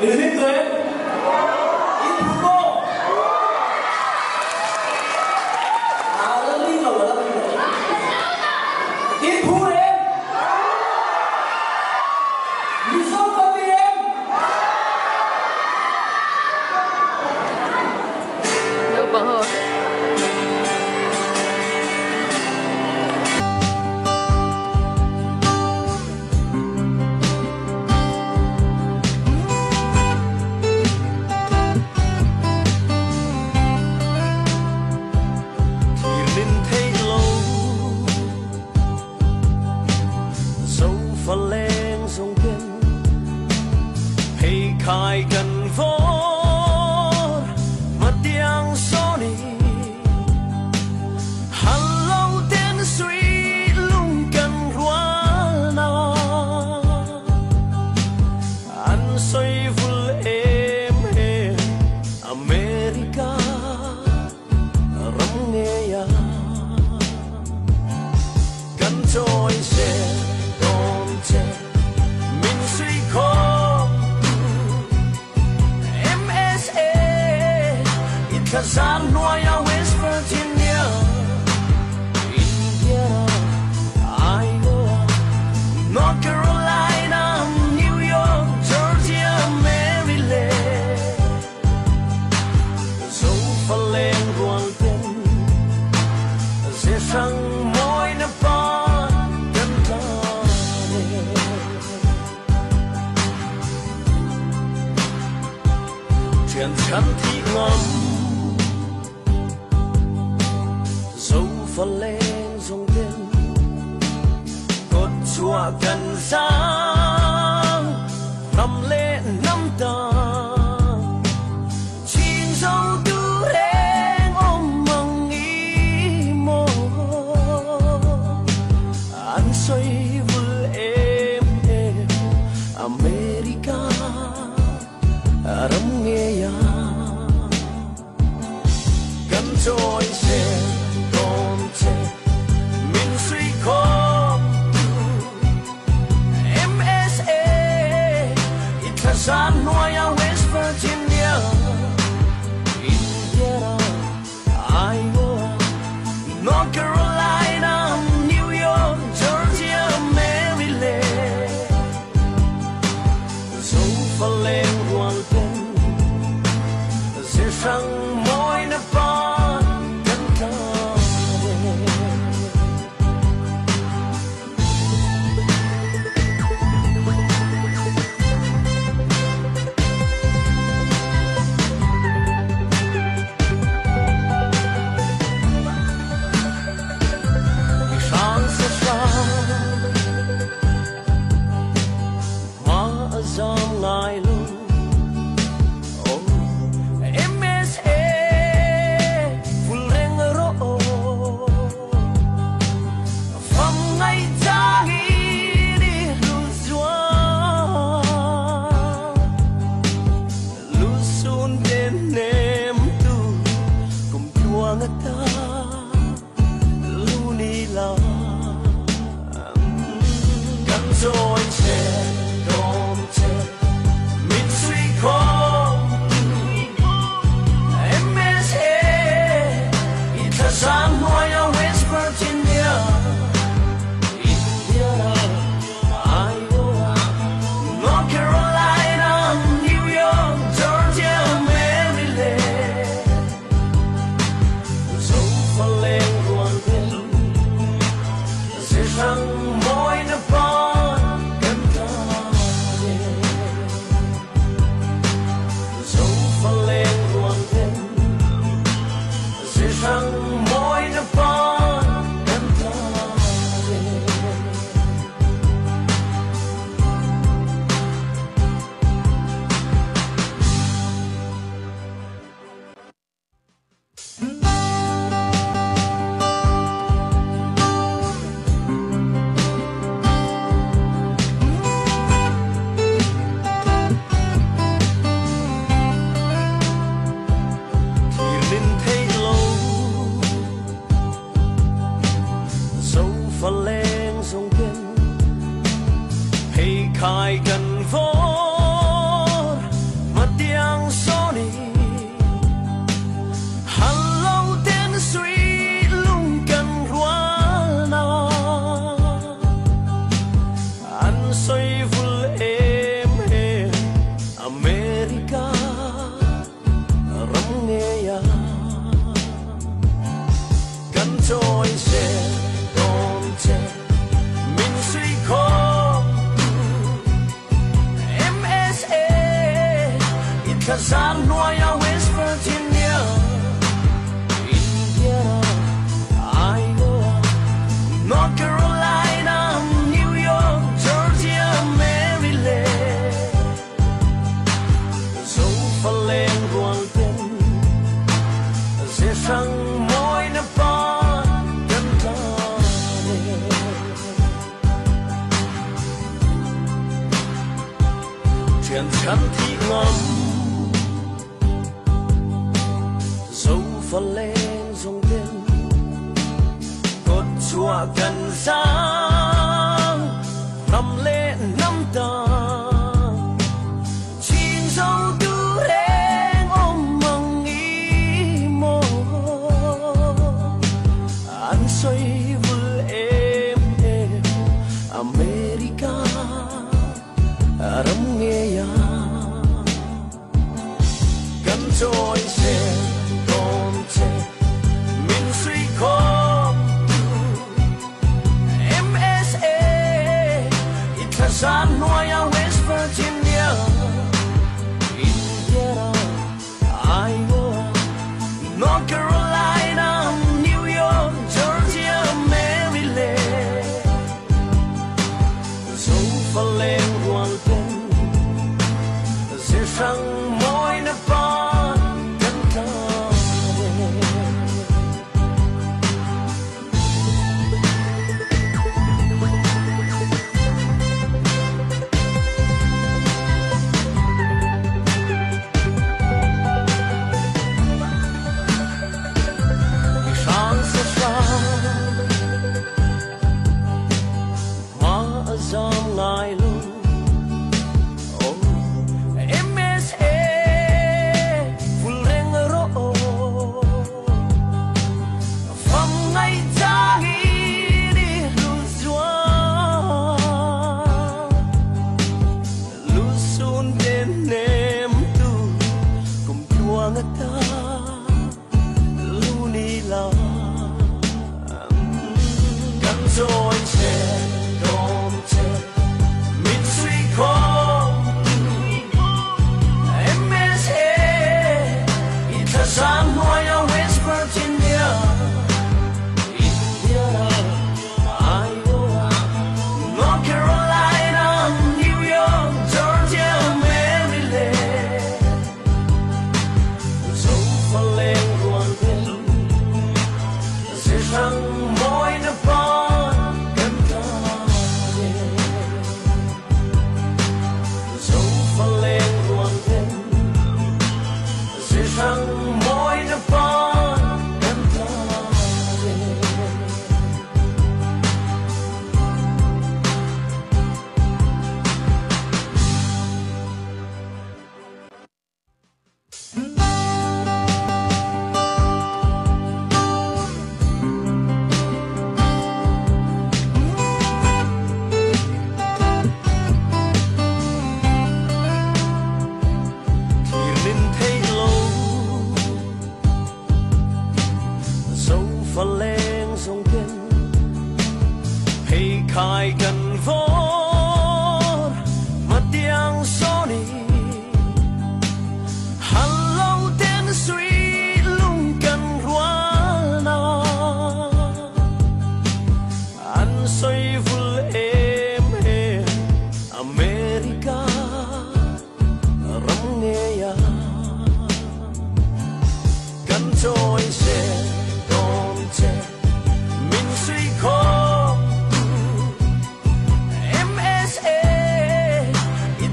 你的名字？印度。啊，那印度了，那印度。印度人。你说方言。有帮好。khai gần vô mà tiếng số đi hẳn lâu tên suy lung cần hoa nào anh xoay vul em America rắm nghe ya cần trôi xe đón che mình suy khó cause I know I West Virginia, Indiana, Iowa, North Carolina, New York, Georgia, Maryland. Dẫu pha lên buồn tên, sẽ sang môi nắp bát chân ta chuyện chân thị ngầm. Phần lên dùng tên cột chùa cần sáng nằm lên năm tầng chín dấu tư đen ôm mong ý mơ anh xoay vul em America rắm nghe ya cần trôi xe mình suy khó MSA Ithaca Noya West Virginia Indiana Iowa North Carolina New York Georgia Maryland dẫu pha lên hoàn tên sẽ sang môi nắp bát chân ta dòng ngài luôn MSA full reng ro phong ngày cha nghĩ đi lu sun đến em tu cùng chua ngata lu ni la cắn rồi che Kazanoya, West Virginia, Indiana, Iowa, North Carolina, New York, Georgia, Maryland. Dẫu phần lên buồn tên, sẽ sang môi nắp bát chân ta nè. Chuyện chắn thị ngầm. Dẫu phần lên dòng tên cột chùa gần giang năm lệ năm tầng chín dấu tư đen ôm mong ý mơ ăn xoay vui êm êm America rắm nghe ya gắn trôi xe Kazanoya, West Virginia, Indiana, Iowa, North Carolina, New York, Georgia, Maryland. Dẫu phần lên buồn tên, sẽ sang môi nắp bát chân ta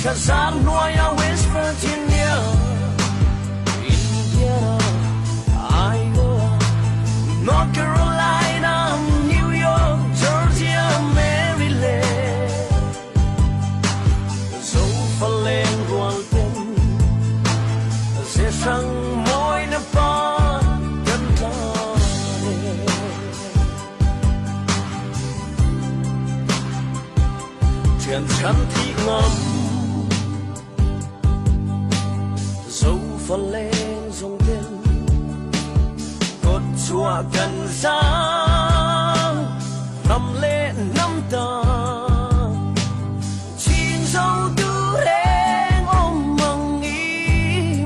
Kazanoya, West Virginia, Indiana, Iowa, North Carolina, New York, Georgia, Maryland. Dẫu phần lên buồn tên, sẽ sang môi nắp bát chân ta nè. Chuyện chắn thị ngầm. Dẫu phần lên dòng tên cột chùa gần giang năm lệ năm tầng chín dấu tư đen ôm mong ý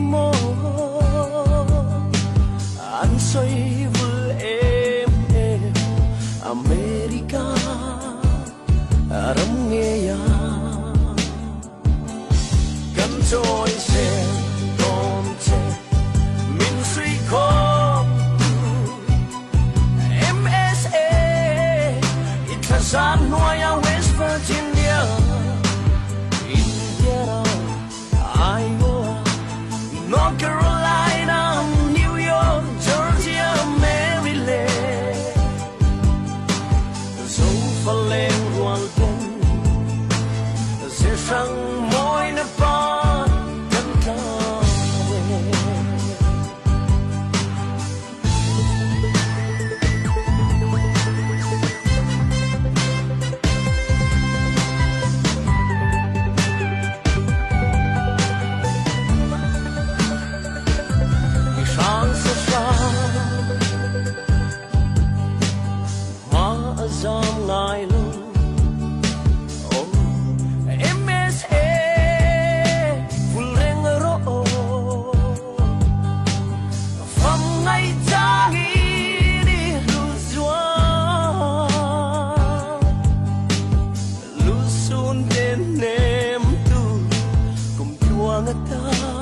ta